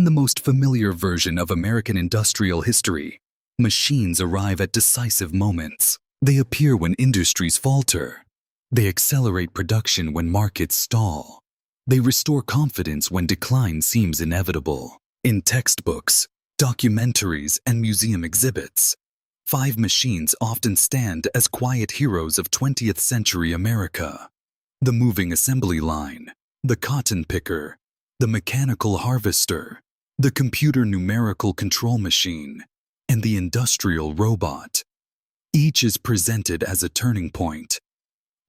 the most familiar version of American industrial history, machines arrive at decisive moments. They appear when industries falter. They accelerate production when markets stall. They restore confidence when decline seems inevitable. In textbooks, documentaries, and museum exhibits, 5 machines often stand as quiet heroes of 20th century America. The moving assembly line, the cotton picker, the mechanical harvester, the computer numerical control machine, and the industrial robot. Each is presented as a turning point.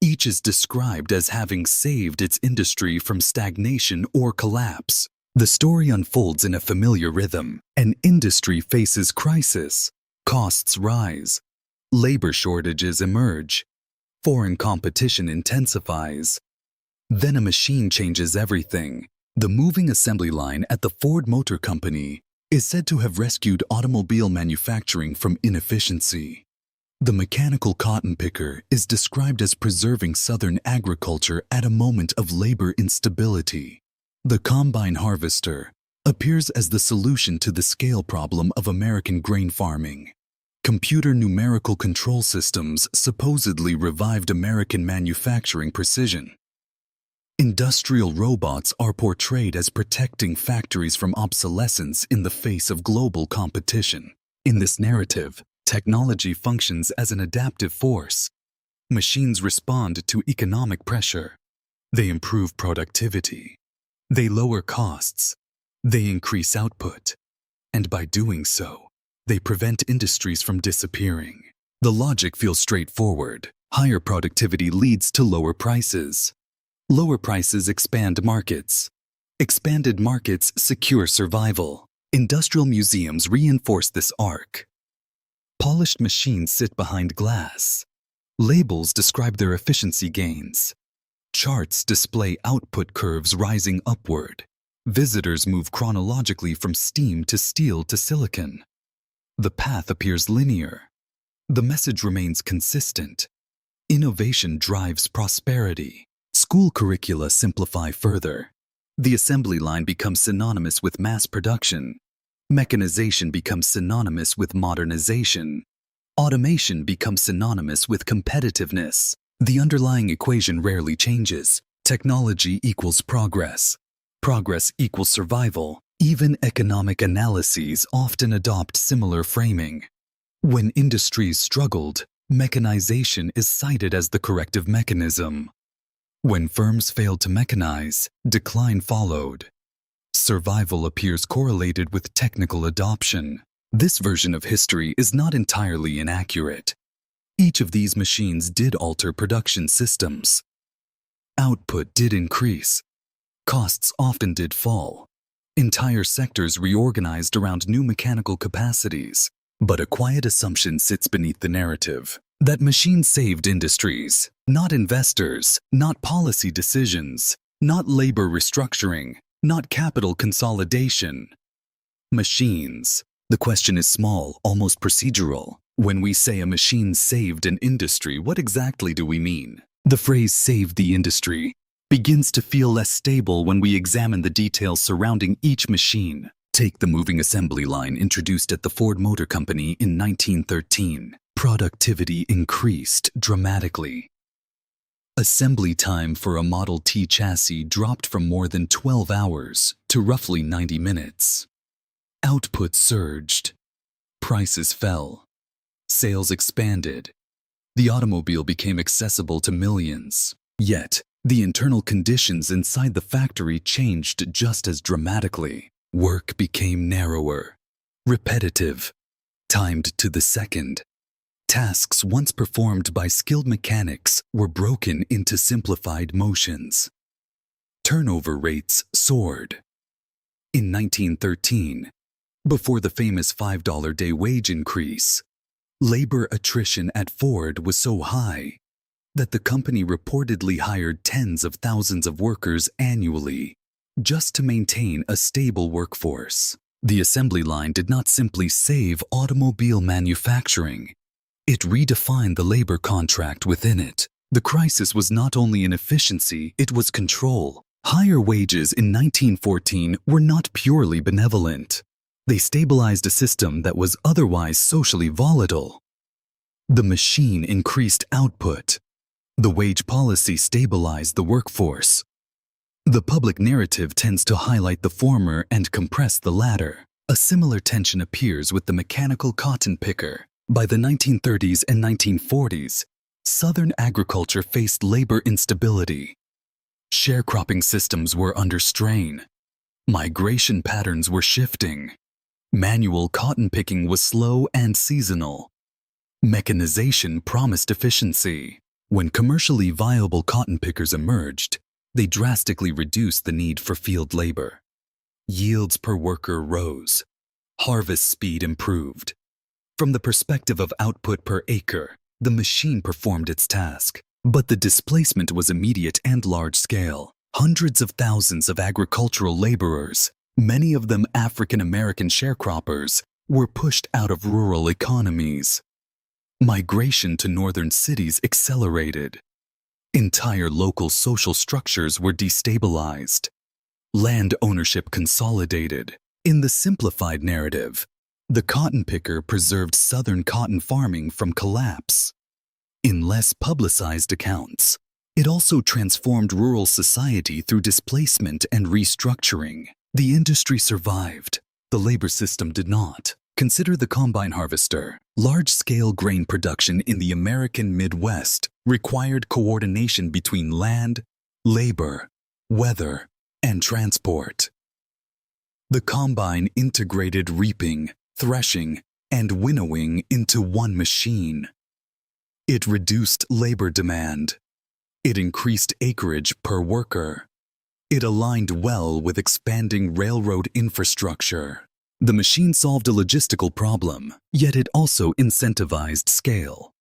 Each is described as having saved its industry from stagnation or collapse. The story unfolds in a familiar rhythm. An industry faces crisis. Costs rise. Labor shortages emerge. Foreign competition intensifies. Then a machine changes everything. The moving assembly line at the Ford Motor Company is said to have rescued automobile manufacturing from inefficiency. The mechanical cotton picker is described as preserving Southern agriculture at a moment of labor instability. The combine harvester appears as the solution to the scale problem of American grain farming. Computer numerical control systems supposedly revived American manufacturing precision. Industrial robots are portrayed as protecting factories from obsolescence in the face of global competition. In this narrative, technology functions as an adaptive force. Machines respond to economic pressure. They improve productivity. They lower costs. They increase output. And by doing so, they prevent industries from disappearing. The logic feels straightforward. Higher productivity leads to lower prices. Lower prices expand markets. Expanded markets secure survival. Industrial museums reinforce this arc. Polished machines sit behind glass. Labels describe their efficiency gains. Charts display output curves rising upward. Visitors move chronologically from steam to steel to silicon. The path appears linear. The message remains consistent. Innovation drives prosperity. School curricula simplify further. The assembly line becomes synonymous with mass production. Mechanization becomes synonymous with modernization. Automation becomes synonymous with competitiveness. The underlying equation rarely changes. Technology equals progress. Progress equals survival. Even economic analyses often adopt similar framing. When industries struggled, mechanization is cited as the corrective mechanism. When firms failed to mechanize, decline followed. Survival appears correlated with technical adoption. This version of history is not entirely inaccurate. Each of these machines did alter production systems. Output did increase. Costs often did fall. Entire sectors reorganized around new mechanical capacities. But a quiet assumption sits beneath the narrative. That machines saved industries, not investors, not policy decisions, not labor restructuring, not capital consolidation. Machines. The question is small, almost procedural. When we say a machine saved an industry, what exactly do we mean? The phrase "saved the industry" begins to feel less stable when we examine the details surrounding each machine. Take the moving assembly line introduced at the Ford Motor Company in 1913. Productivity increased dramatically. Assembly time for a Model T chassis dropped from more than 12 hours to roughly 90 minutes. Output surged. Prices fell. Sales expanded. The automobile became accessible to millions. Yet, the internal conditions inside the factory changed just as dramatically. Work became narrower, repetitive, timed to the second. Tasks once performed by skilled mechanics were broken into simplified motions. Turnover rates soared. In 1913, before the famous $5-day wage increase, labor attrition at Ford was so high that the company reportedly hired tens of thousands of workers annually just to maintain a stable workforce. The assembly line did not simply save automobile manufacturing. It redefined the labor contract within it. The crisis was not only inefficiency, it was control. Higher wages in 1914 were not purely benevolent. They stabilized a system that was otherwise socially volatile. The machine increased output. The wage policy stabilized the workforce. The public narrative tends to highlight the former and compress the latter. A similar tension appears with the mechanical cotton picker. By the 1930s and 1940s, Southern agriculture faced labor instability. Sharecropping systems were under strain. Migration patterns were shifting. Manual cotton picking was slow and seasonal. Mechanization promised efficiency. When commercially viable cotton pickers emerged, they drastically reduced the need for field labor. Yields per worker rose. Harvest speed improved. From the perspective of output per acre, the machine performed its task. But the displacement was immediate and large-scale. Hundreds of thousands of agricultural laborers, many of them African-American sharecroppers, were pushed out of rural economies. Migration to northern cities accelerated. Entire local social structures were destabilized. Land ownership consolidated. In the simplified narrative, the cotton picker preserved Southern cotton farming from collapse. In less publicized accounts, it also transformed rural society through displacement and restructuring. The industry survived. The labor system did not. Consider the combine harvester. Large-scale grain production in the American Midwest required coordination between land, labor, weather, and transport. The combine integrated reaping, threshing, and winnowing into one machine. It reduced labor demand. It increased acreage per worker. It aligned well with expanding railroad infrastructure. The machine solved a logistical problem, yet it also incentivized scale.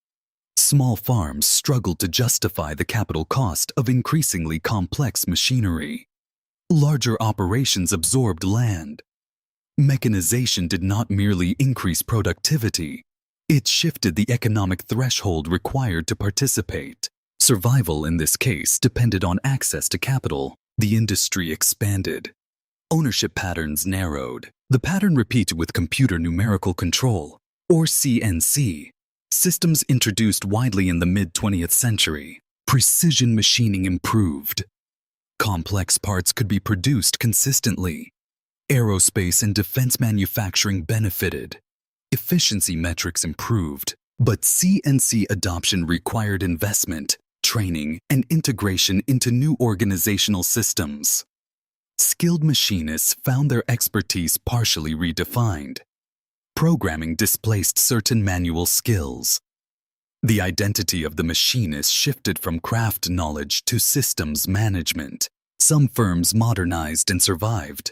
Small farms struggled to justify the capital cost of increasingly complex machinery. Larger operations absorbed land. Mechanization did not merely increase productivity, it shifted the economic threshold required to participate. Survival in this case depended on access to capital. The industry expanded. Ownership patterns narrowed. The pattern repeated with computer numerical control, or CNC, systems introduced widely in the mid-20th century. Precision machining improved. Complex parts could be produced consistently. Aerospace and defense manufacturing benefited. Efficiency metrics improved, but CNC adoption required investment, training, and integration into new organizational systems. Skilled machinists found their expertise partially redefined. Programming displaced certain manual skills. The identity of the machinist shifted from craft knowledge to systems management. Some firms modernized and survived.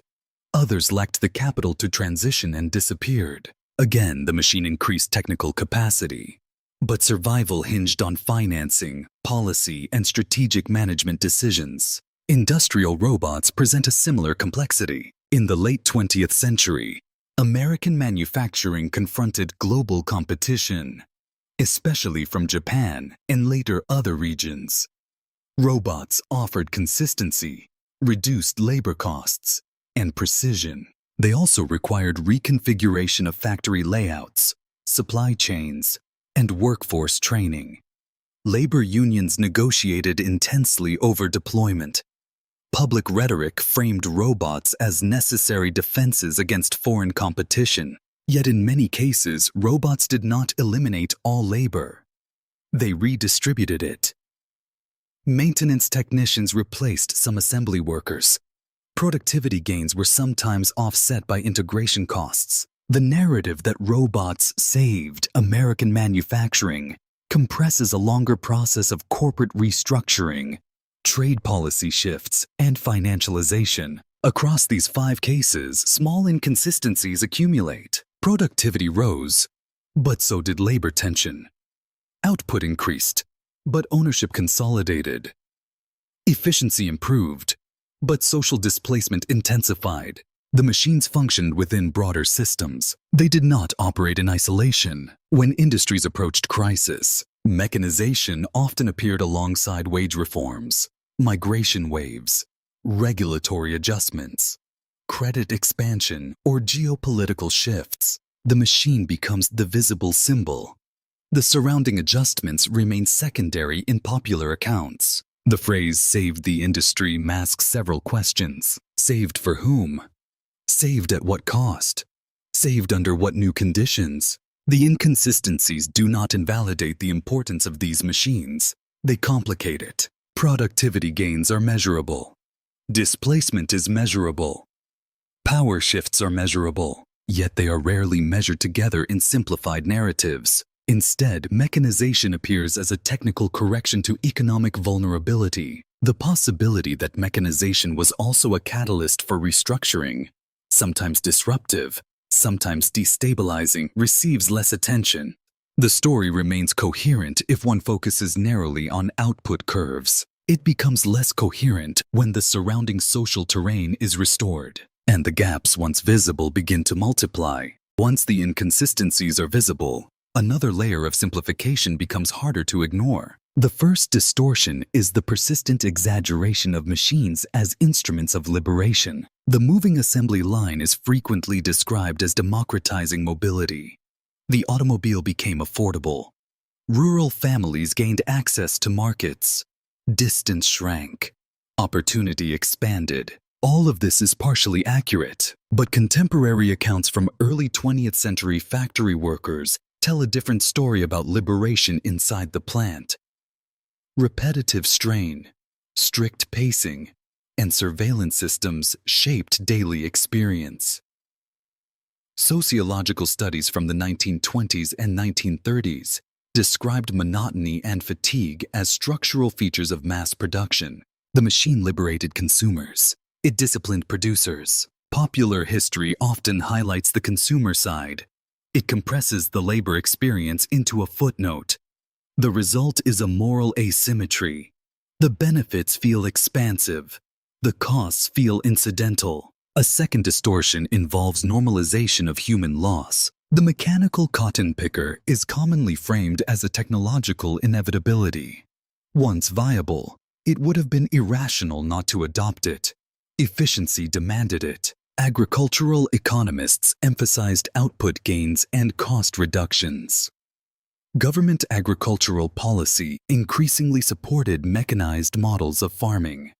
Others lacked the capital to transition and disappeared. Again, the machine increased technical capacity. But survival hinged on financing, policy, and strategic management decisions. Industrial robots present a similar complexity. In the late 20th century, American manufacturing confronted global competition, especially from Japan and later other regions. Robots offered consistency, reduced labor costs, and precision. They also required reconfiguration of factory layouts, supply chains, and workforce training. Labor unions negotiated intensely over deployment. Public rhetoric framed robots as necessary defenses against foreign competition. Yet in many cases, robots did not eliminate all labor. They redistributed it. Maintenance technicians replaced some assembly workers. Productivity gains were sometimes offset by integration costs. The narrative that robots saved American manufacturing compresses a longer process of corporate restructuring, trade policy shifts, and financialization. Across these 5 cases, small inconsistencies accumulate. Productivity rose, but so did labor tension. Output increased, but ownership consolidated. Efficiency improved, but social displacement intensified. The machines functioned within broader systems. They did not operate in isolation. When industries approached crisis, mechanization often appeared alongside wage reforms, migration waves, regulatory adjustments, credit expansion, or geopolitical shifts, the machine becomes the visible symbol. The surrounding adjustments remain secondary in popular accounts. The phrase "saved the industry" masks several questions. Saved for whom? Saved at what cost? Saved under what new conditions? The inconsistencies do not invalidate the importance of these machines. They complicate it. Productivity gains are measurable. Displacement is measurable. Power shifts are measurable, yet they are rarely measured together in simplified narratives. Instead, mechanization appears as a technical correction to economic vulnerability. The possibility that mechanization was also a catalyst for restructuring, sometimes disruptive, sometimes destabilizing, receives less attention. The story remains coherent if one focuses narrowly on output curves. It becomes less coherent when the surrounding social terrain is restored, and the gaps once visible begin to multiply. Once the inconsistencies are visible, another layer of simplification becomes harder to ignore. The first distortion is the persistent exaggeration of machines as instruments of liberation. The moving assembly line is frequently described as democratizing mobility. The automobile became affordable. Rural families gained access to markets. Distance shrank. Opportunity expanded. All of this is partially accurate, but contemporary accounts from early 20th century factory workers tell a different story about liberation inside the plant. Repetitive strain, strict pacing, and surveillance systems shaped daily experience. Sociological studies from the 1920s and 1930s described monotony and fatigue as structural features of mass production. The machine liberated consumers. It disciplined producers. Popular history often highlights the consumer side. It compresses the labor experience into a footnote. The result is a moral asymmetry. The benefits feel expansive. The costs feel incidental. A second distortion involves normalization of human loss. The mechanical cotton picker is commonly framed as a technological inevitability. Once viable, it would have been irrational not to adopt it. Efficiency demanded it. Agricultural economists emphasized output gains and cost reductions. Government agricultural policy increasingly supported mechanized models of farming.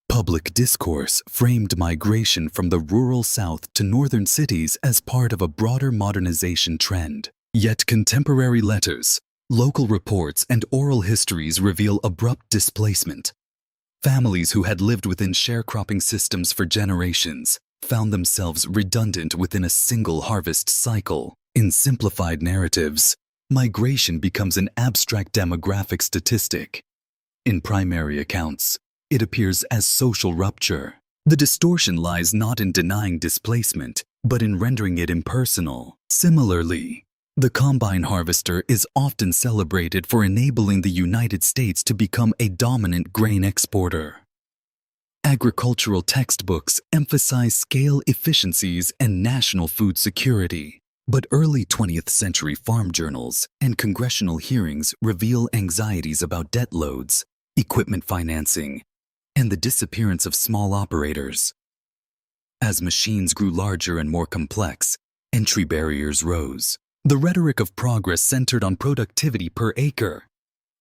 Public discourse framed migration from the rural South to northern cities as part of a broader modernization trend. Yet contemporary letters, local reports, and oral histories reveal abrupt displacement. Families who had lived within sharecropping systems for generations found themselves redundant within a single harvest cycle. In simplified narratives, migration becomes an abstract demographic statistic. In primary accounts, it appears as social rupture. The distortion lies not in denying displacement, but in rendering it impersonal. Similarly, the combine harvester is often celebrated for enabling the United States to become a dominant grain exporter. Agricultural textbooks emphasize scale efficiencies and national food security, but early 20th century farm journals and congressional hearings reveal anxieties about debt loads, equipment financing, and the disappearance of small operators. As machines grew larger and more complex, entry barriers rose. The rhetoric of progress centered on productivity per acre.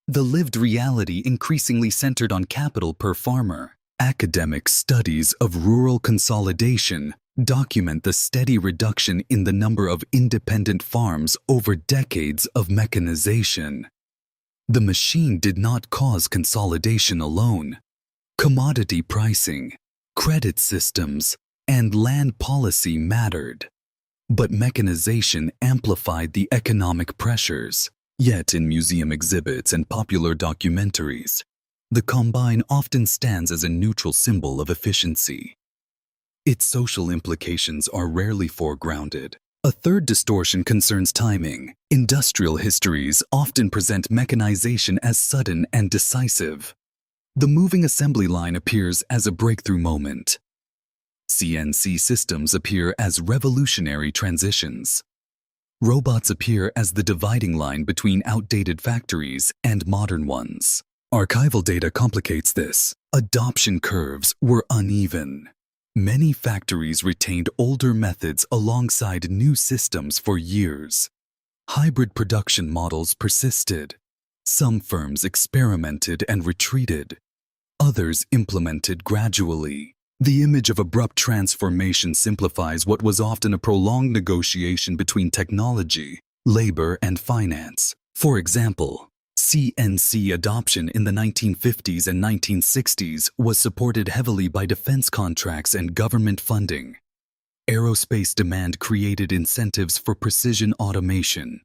The lived reality increasingly centered on capital per farmer. Academic studies of rural consolidation document the steady reduction in the number of independent farms over decades of mechanization. The machine did not cause consolidation alone. Commodity pricing, credit systems, and land policy mattered. But mechanization amplified the economic pressures. Yet in museum exhibits and popular documentaries, the combine often stands as a neutral symbol of efficiency. Its social implications are rarely foregrounded. A third distortion concerns timing. Industrial histories often present mechanization as sudden and decisive. The moving assembly line appears as a breakthrough moment. CNC systems appear as revolutionary transitions. Robots appear as the dividing line between outdated factories and modern ones. Archival data complicates this. Adoption curves were uneven. Many factories retained older methods alongside new systems for years. Hybrid production models persisted. Some firms experimented and retreated. Others implemented gradually. The image of abrupt transformation simplifies what was often a prolonged negotiation between technology, labor, and finance. For example, CNC adoption in the 1950s and 1960s was supported heavily by defense contracts and government funding. Aerospace demand created incentives for precision automation.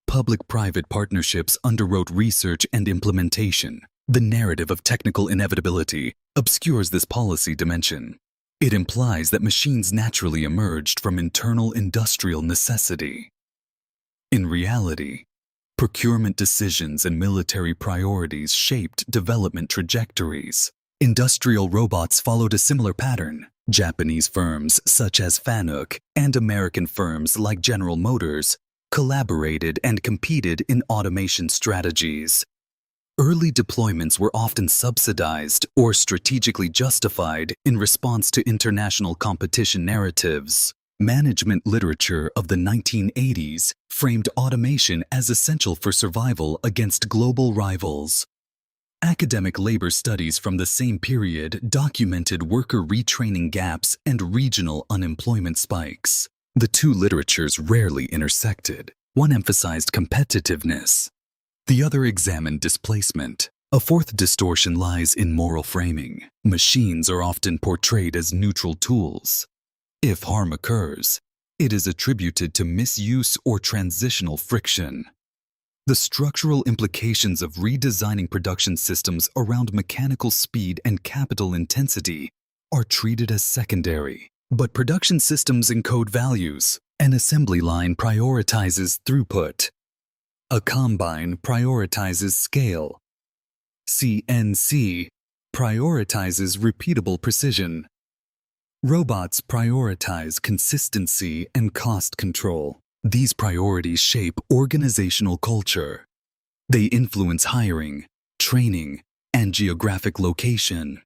Public-private partnerships underwrote research and implementation. The narrative of technical inevitability obscures this policy dimension. It implies that machines naturally emerged from internal industrial necessity. In reality, procurement decisions and military priorities shaped development trajectories. Industrial robots followed a similar pattern. Japanese firms such as Fanuc and American firms like General Motors collaborated and competed in automation strategies. Early deployments were often subsidized or strategically justified in response to international competition narratives. Management literature of the 1980s framed automation as essential for survival against global rivals. Academic labor studies from the same period documented worker retraining gaps and regional unemployment spikes. The two literatures rarely intersected. One emphasized competitiveness. The other examined displacement. A fourth distortion lies in moral framing. Machines are often portrayed as neutral tools. If harm occurs, it is attributed to misuse or transitional friction. The structural implications of redesigning production systems around mechanical speed and capital intensity are treated as secondary. But production systems encode values. An assembly line prioritizes throughput. A combine prioritizes scale. CNC prioritizes repeatable precision. Robots prioritize consistency and cost control. These priorities shape organizational culture. They influence hiring, training, and geographic location.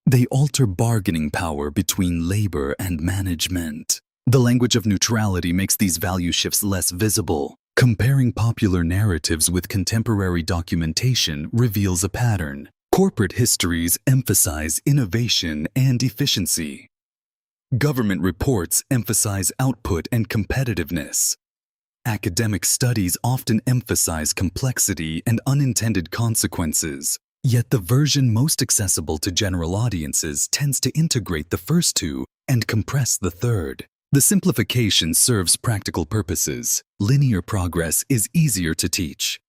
They alter bargaining power between labor and management. The language of neutrality makes these value shifts less visible. Comparing popular narratives with contemporary documentation reveals a pattern. Corporate histories emphasize innovation and efficiency. Government reports emphasize output and competitiveness. Academic studies often emphasize complexity and unintended consequences. Yet the version most accessible to general audiences tends to integrate the first two and compress the third. The simplification serves practical purposes. Linear progress is easier to teach.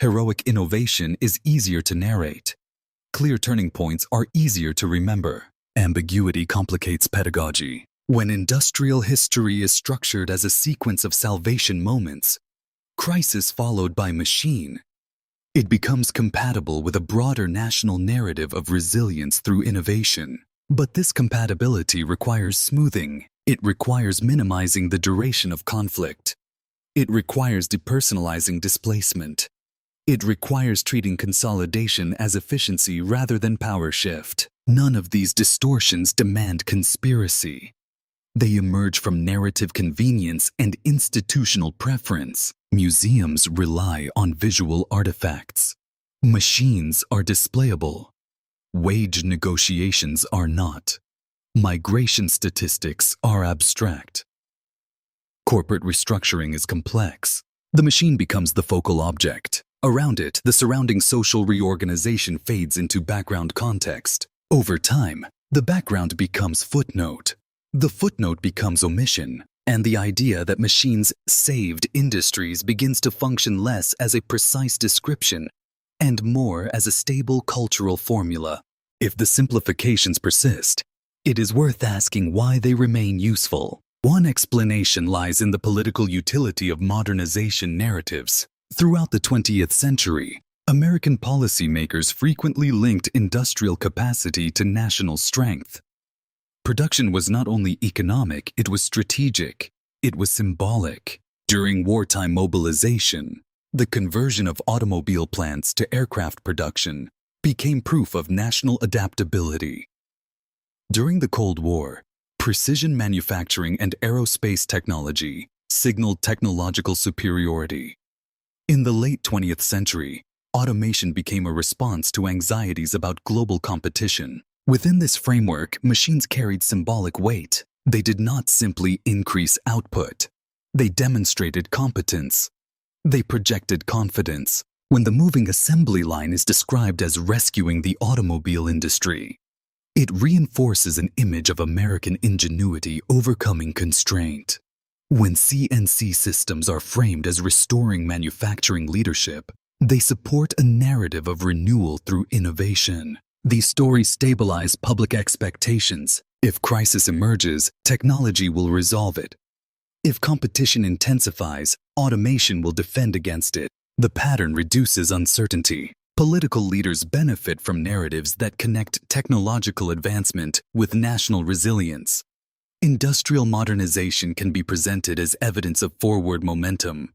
Heroic innovation is easier to narrate. Clear turning points are easier to remember. Ambiguity complicates pedagogy. When industrial history is structured as a sequence of salvation moments, crisis followed by machine, it becomes compatible with a broader national narrative of resilience through innovation. But this compatibility requires smoothing. It requires minimizing the duration of conflict. It requires depersonalizing displacement. It requires treating consolidation as efficiency rather than power shift. None of these distortions demand conspiracy. They emerge from narrative convenience and institutional preference. Museums rely on visual artifacts. Machines are displayable. Wage negotiations are not. Migration statistics are abstract. Corporate restructuring is complex. The machine becomes the focal object. Around it, the surrounding social reorganization fades into background context. Over time, the background becomes footnote. The footnote becomes omission, and the idea that machines saved industries begins to function less as a precise description and more as a stable cultural formula. If the simplifications persist, it is worth asking why they remain useful. One explanation lies in the political utility of modernization narratives. Throughout the 20th century, American policymakers frequently linked industrial capacity to national strength. Production was not only economic, it was strategic. It was symbolic. During wartime mobilization, the conversion of automobile plants to aircraft production became proof of national adaptability. During the Cold War, precision manufacturing and aerospace technology signaled technological superiority. In the late 20th century, automation became a response to anxieties about global competition. Within this framework, machines carried symbolic weight. They did not simply increase output. They demonstrated competence. They projected confidence. When the moving assembly line is described as rescuing the automobile industry, it reinforces an image of American ingenuity overcoming constraint. When CNC systems are framed as restoring manufacturing leadership, they support a narrative of renewal through innovation. These stories stabilize public expectations. If crisis emerges, technology will resolve it. If competition intensifies, automation will defend against it. The pattern reduces uncertainty. Political leaders benefit from narratives that connect technological advancement with national resilience. Industrial modernization can be presented as evidence of forward momentum.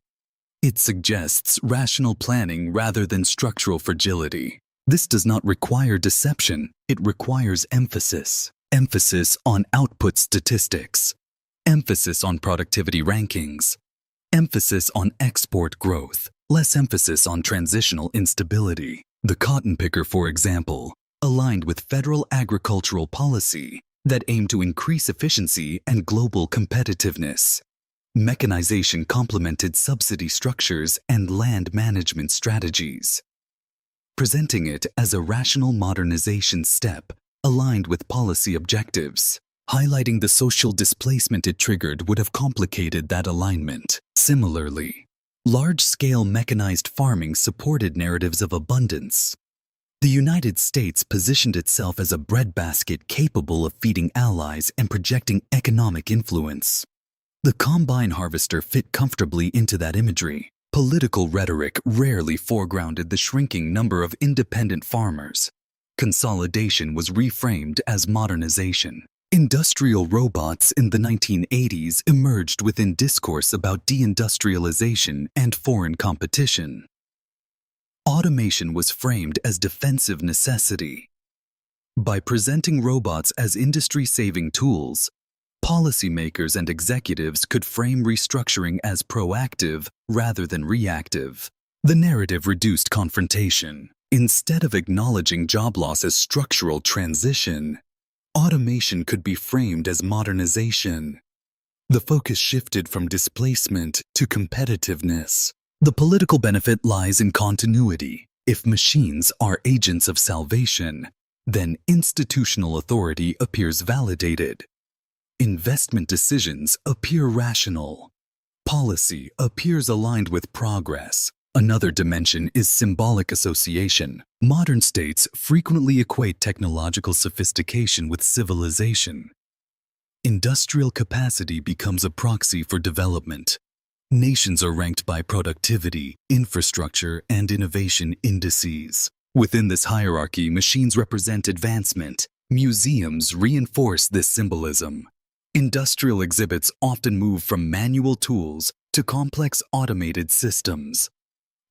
It suggests rational planning rather than structural fragility. This does not require deception. It requires emphasis. Emphasis on output statistics. Emphasis on productivity rankings. Emphasis on export growth. Less emphasis on transitional instability. The cotton picker, for example, aligned with federal agricultural policy that aimed to increase efficiency and global competitiveness. Mechanization complemented subsidy structures and land management strategies, presenting it as a rational modernization step aligned with policy objectives. Highlighting the social displacement it triggered would have complicated that alignment. Similarly, large-scale mechanized farming supported narratives of abundance. The United States positioned itself as a breadbasket capable of feeding allies and projecting economic influence. The combine harvester fit comfortably into that imagery. Political rhetoric rarely foregrounded the shrinking number of independent farmers. Consolidation was reframed as modernization. Industrial robots in the 1980s emerged within discourse about deindustrialization and foreign competition. Automation was framed as defensive necessity. By presenting robots as industry-saving tools, policymakers and executives could frame restructuring as proactive rather than reactive. The narrative reduced confrontation. Instead of acknowledging job loss as structural transition, automation could be framed as modernization. The focus shifted from displacement to competitiveness. The political benefit lies in continuity. If machines are agents of salvation, then institutional authority appears validated. Investment decisions appear rational. Policy appears aligned with progress. Another dimension is symbolic association. Modern states frequently equate technological sophistication with civilization. Industrial capacity becomes a proxy for development. Nations are ranked by productivity, infrastructure, and innovation indices. Within this hierarchy, machines represent advancement. Museums reinforce this symbolism. Industrial exhibits often move from manual tools to complex automated systems.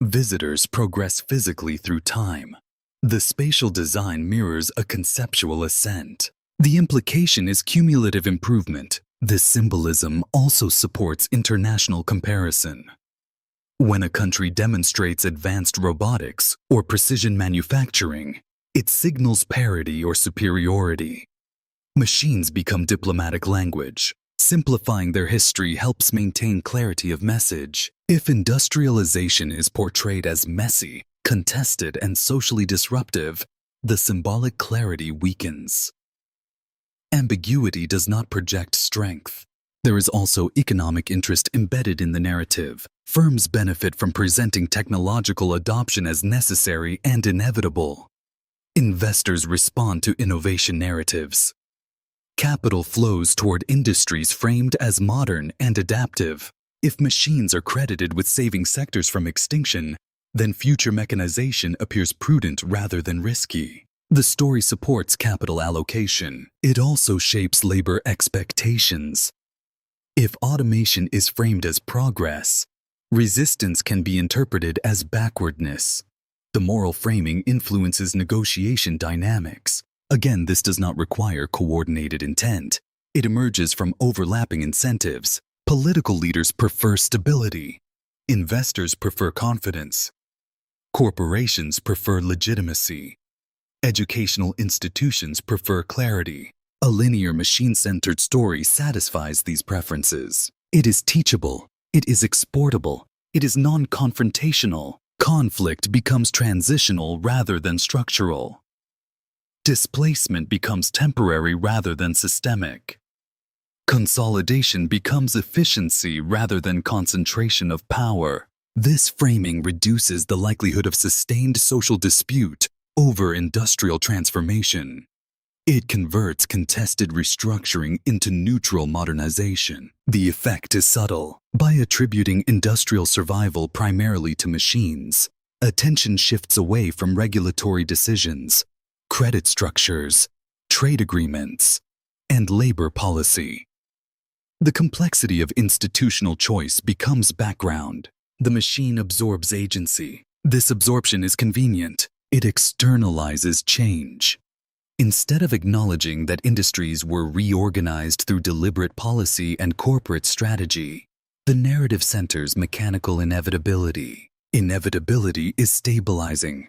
Visitors progress physically through time. The spatial design mirrors a conceptual ascent. The implication is cumulative improvement. This symbolism also supports international comparison. When a country demonstrates advanced robotics or precision manufacturing, it signals parity or superiority. Machines become diplomatic language. Simplifying their history helps maintain clarity of message. If industrialization is portrayed as messy, contested, and socially disruptive, the symbolic clarity weakens. Ambiguity does not project strength. There is also economic interest embedded in the narrative. Firms benefit from presenting technological adoption as necessary and inevitable. Investors respond to innovation narratives. Capital flows toward industries framed as modern and adaptive. If machines are credited with saving sectors from extinction, then future mechanization appears prudent rather than risky. The story supports capital allocation. It also shapes labor expectations. If automation is framed as progress, resistance can be interpreted as backwardness. The moral framing influences negotiation dynamics. Again, this does not require coordinated intent. It emerges from overlapping incentives. Political leaders prefer stability. Investors prefer confidence. Corporations prefer legitimacy. Educational institutions prefer clarity. A linear machine-centered story satisfies these preferences. It is teachable. It is exportable. It is non-confrontational. Conflict becomes transitional rather than structural. Displacement becomes temporary rather than systemic. Consolidation becomes efficiency rather than concentration of power. This framing reduces the likelihood of sustained social dispute over industrial transformation. It converts contested restructuring into neutral modernization. The effect is subtle. By attributing industrial survival primarily to machines, attention shifts away from regulatory decisions, credit structures, trade agreements, and labor policy. The complexity of institutional choice becomes background. The machine absorbs agency. This absorption is convenient. It externalizes change. Instead of acknowledging that industries were reorganized through deliberate policy and corporate strategy, the narrative centers mechanical inevitability. Inevitability is stabilizing.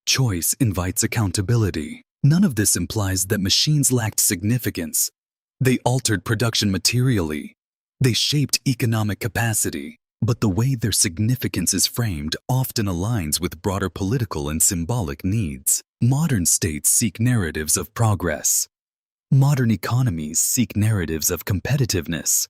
Choice invites accountability. None of this implies that machines lacked significance. They altered production materially. They shaped economic capacity. But the way their significance is framed often aligns with broader political and symbolic needs. Modern states seek narratives of progress. Modern economies seek narratives of competitiveness.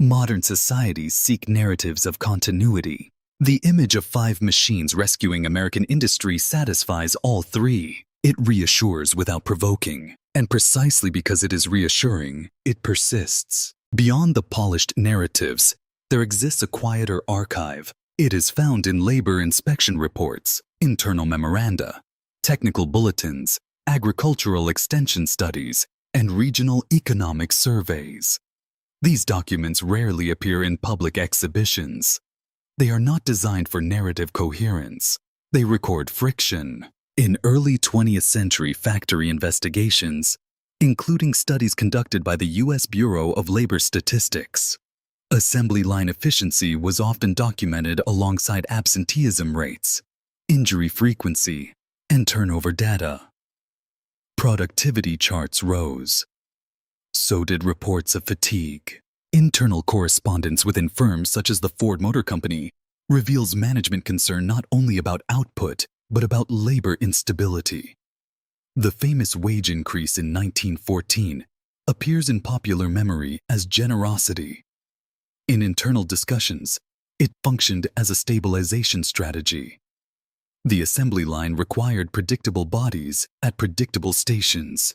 Modern societies seek narratives of continuity. The image of 5 machines rescuing American industry satisfies all 3. It reassures without provoking. And precisely because it is reassuring, it persists. Beyond the polished narratives, there exists a quieter archive. It is found in labor inspection reports, internal memoranda, technical bulletins, agricultural extension studies, and regional economic surveys. These documents rarely appear in public exhibitions. They are not designed for narrative coherence. They record friction. In early 20th century factory investigations, including studies conducted by the U.S. Bureau of Labor Statistics, assembly line efficiency was often documented alongside absenteeism rates, injury frequency, and turnover data. Productivity charts rose. So did reports of fatigue. Internal correspondence within firms such as the Ford Motor Company reveals management concern not only about output, but about labor instability. The famous wage increase in 1914 appears in popular memory as generosity. In internal discussions, it functioned as a stabilization strategy. The assembly line required predictable bodies at predictable stations.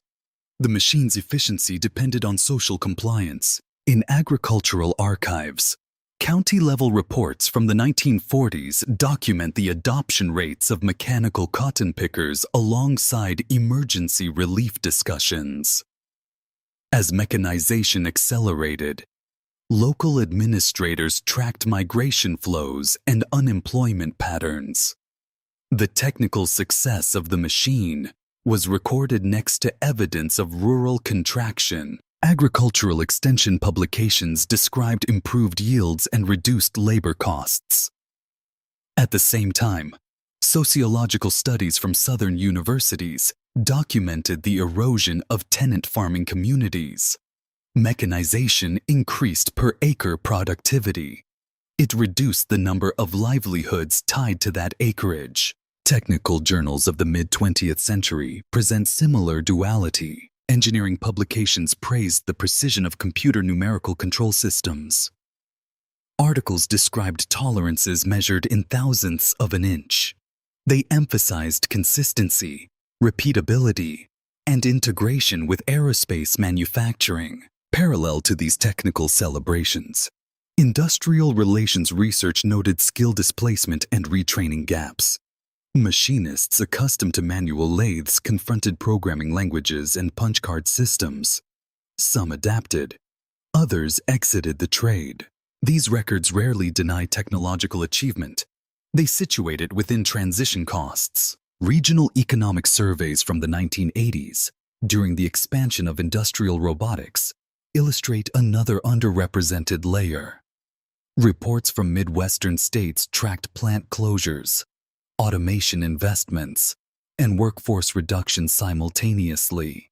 The machine's efficiency depended on social compliance. In agricultural archives, county-level reports from the 1940s document the adoption rates of mechanical cotton pickers alongside emergency relief discussions. As mechanization accelerated, local administrators tracked migration flows and unemployment patterns. The technical success of the machine was recorded next to evidence of rural contraction. Agricultural extension publications described improved yields and reduced labor costs. At the same time, sociological studies from southern universities documented the erosion of tenant farming communities. Mechanization increased per-acre productivity. It reduced the number of livelihoods tied to that acreage. Technical journals of the mid-20th century present similar duality. Engineering publications praised the precision of computer numerical control systems. Articles described tolerances measured in thousandths of an inch. They emphasized consistency, repeatability, and integration with aerospace manufacturing. Parallel to these technical celebrations, industrial relations research noted skill displacement and retraining gaps. Machinists accustomed to manual lathes confronted programming languages and punch card systems. Some adapted. Others exited the trade. These records rarely deny technological achievement. They situate it within transition costs. Regional economic surveys from the 1980s, during the expansion of industrial robotics, illustrate another underrepresented layer. Reports from Midwestern states tracked plant closures, automation investments, and workforce reduction simultaneously.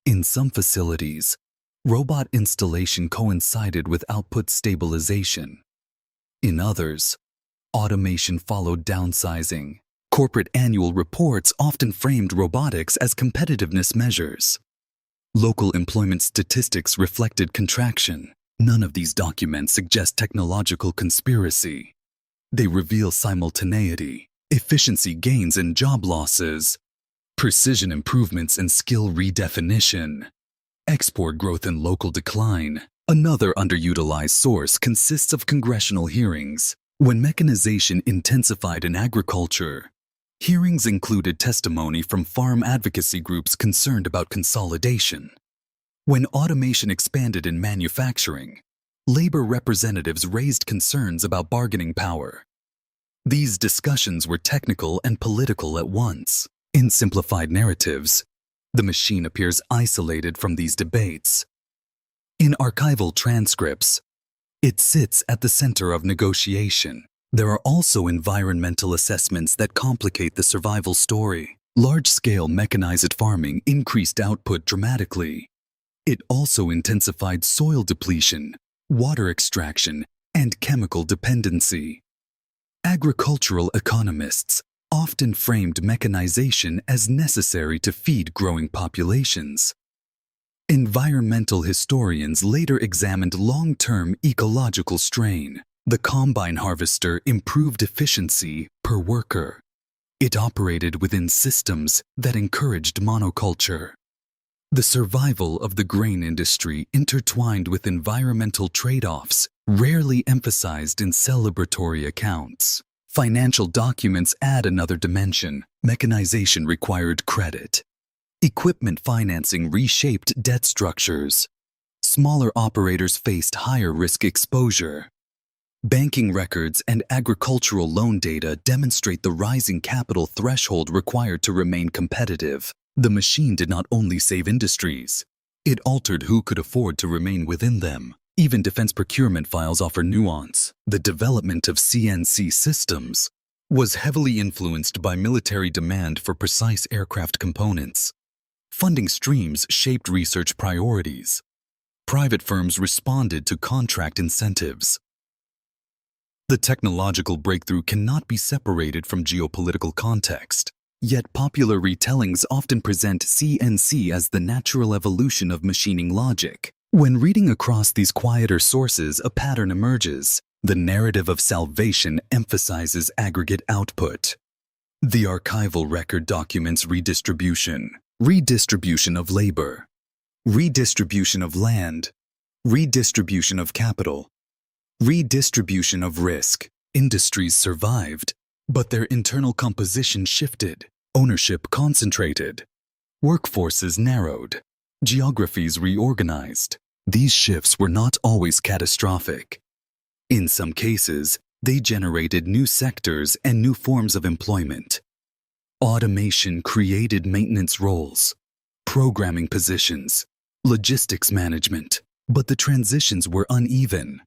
In some facilities, robot installation coincided with output stabilization. In others, automation followed downsizing. Corporate annual reports often framed robotics as competitiveness measures. Local employment statistics reflected contraction. None of these documents suggest technological conspiracy. They reveal simultaneity, efficiency gains and job losses, precision improvements and skill redefinition, export growth and local decline. Another underutilized source consists of congressional hearings. When mechanization intensified in agriculture, hearings included testimony from farm advocacy groups concerned about consolidation. When automation expanded in manufacturing, labor representatives raised concerns about bargaining power. These discussions were technical and political at once. In simplified narratives, the machine appears isolated from these debates. In archival transcripts, it sits at the center of negotiation. There are also environmental assessments that complicate the survival story. Large-scale mechanized farming increased output dramatically. It also intensified soil depletion, water extraction, and chemical dependency. Agricultural economists often framed mechanization as necessary to feed growing populations. Environmental historians later examined long-term ecological strain. The combine harvester improved efficiency per worker. It operated within systems that encouraged monoculture. The survival of the grain industry intertwined with environmental trade-offs, rarely emphasized in celebratory accounts. Financial documents add another dimension. Mechanization required credit. Equipment financing reshaped debt structures. Smaller operators faced higher risk exposure. Banking records and agricultural loan data demonstrate the rising capital threshold required to remain competitive. The machine did not only save industries, it altered who could afford to remain within them. Even defense procurement files offer nuance. The development of CNC systems was heavily influenced by military demand for precise aircraft components. Funding streams shaped research priorities. Private firms responded to contract incentives. The technological breakthrough cannot be separated from geopolitical context. Yet popular retellings often present CNC as the natural evolution of machining logic. When reading across these quieter sources, a pattern emerges. The narrative of salvation emphasizes aggregate output. The archival record documents redistribution, redistribution of labor, redistribution of land, redistribution of capital, redistribution of risk. Industries survived, but their internal composition shifted. Ownership concentrated. Workforces narrowed. Geographies reorganized. These shifts were not always catastrophic. In some cases, they generated new sectors and new forms of employment. Automation created maintenance roles, programming positions, logistics management, but the transitions were uneven.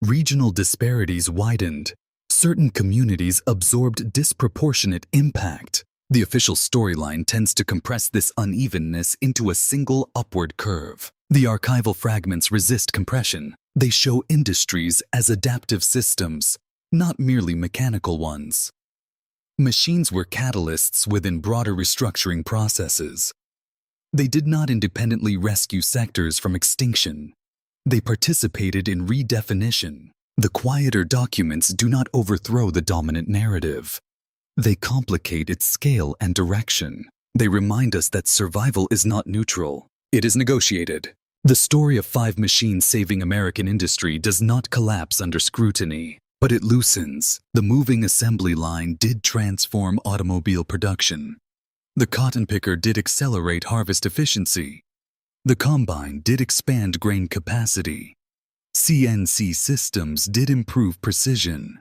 Regional disparities widened. Certain communities absorbed disproportionate impact. The official storyline tends to compress this unevenness into a single upward curve. The archival fragments resist compression. They show industries as adaptive systems, not merely mechanical ones. Machines were catalysts within broader restructuring processes. They did not independently rescue sectors from extinction. They participated in redefinition. The quieter documents do not overthrow the dominant narrative. They complicate its scale and direction. They remind us that survival is not neutral. It is negotiated. The story of 5 machines saving American industry does not collapse under scrutiny, but it loosens. The moving assembly line did transform automobile production. The cotton picker did accelerate harvest efficiency. The combine did expand grain capacity. CNC systems did improve precision.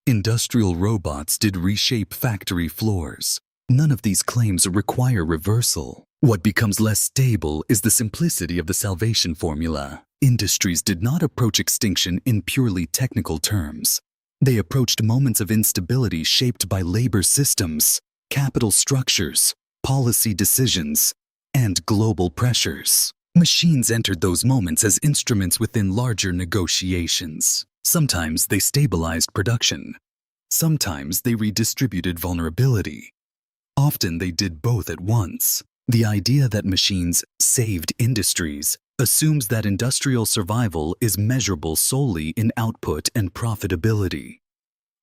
Industrial robots did reshape factory floors. None of these claims require reversal. What becomes less stable is the simplicity of the salvation formula. Industries did not approach extinction in purely technical terms. They approached moments of instability shaped by labor systems, capital structures, policy decisions, and global pressures. Machines entered those moments as instruments within larger negotiations. Sometimes they stabilized production. Sometimes they redistributed vulnerability. Often they did both at once. The idea that machines saved industries assumes that industrial survival is measurable solely in output and profitability.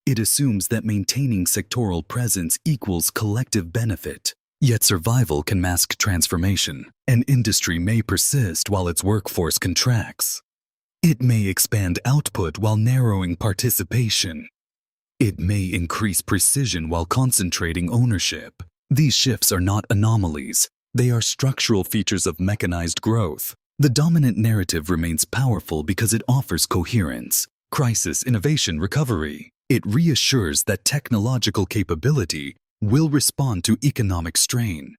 It assumes that maintaining sectoral presence equals collective benefit. Yet survival can mask transformation. An industry may persist while its workforce contracts. It may expand output while narrowing participation. It may increase precision while concentrating ownership. These shifts are not anomalies. They are structural features of mechanized growth. The dominant narrative remains powerful because it offers coherence, crisis, innovation, recovery. It reassures that technological capability will respond to economic strain.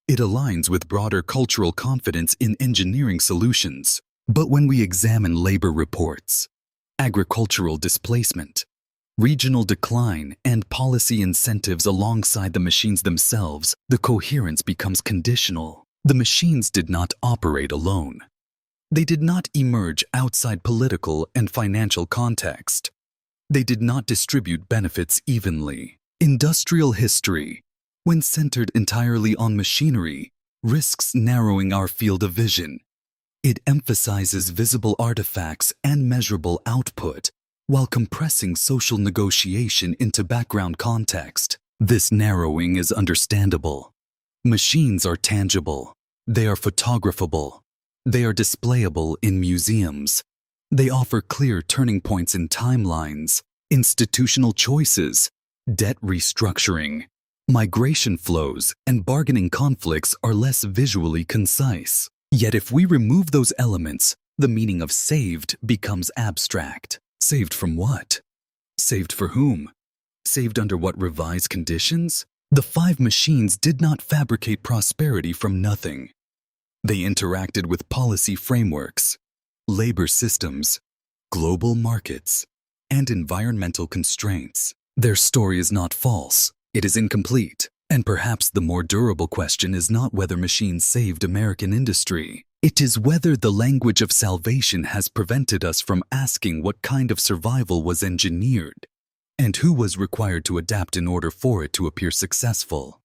It aligns with broader cultural confidence in engineering solutions. But when we examine labor reports, agricultural displacement, regional decline, and policy incentives alongside the machines themselves, the coherence becomes conditional. The machines did not operate alone. They did not emerge outside political and financial context. They did not distribute benefits evenly. Industrial history, when centered entirely on machinery, risks narrowing our field of vision. It emphasizes visible artifacts and measurable output, while compressing social negotiation into background context. This narrowing is understandable. Machines are tangible. They are photographable. They are displayable in museums. They offer clear turning points in timelines, institutional choices, debt restructuring, migration flows, and bargaining conflicts are less visually concise. Yet if we remove those elements, the meaning of saved becomes abstract. Saved from what? Saved for whom? Saved under what revised conditions? The 5 machines did not fabricate prosperity from nothing. They interacted with policy frameworks, labor systems, global markets, and environmental constraints. Their story is not false, it is incomplete. And perhaps the more durable question is not whether machines saved American industry. It is whether the language of salvation has prevented us from asking what kind of survival was engineered, and who was required to adapt in order for it to appear successful.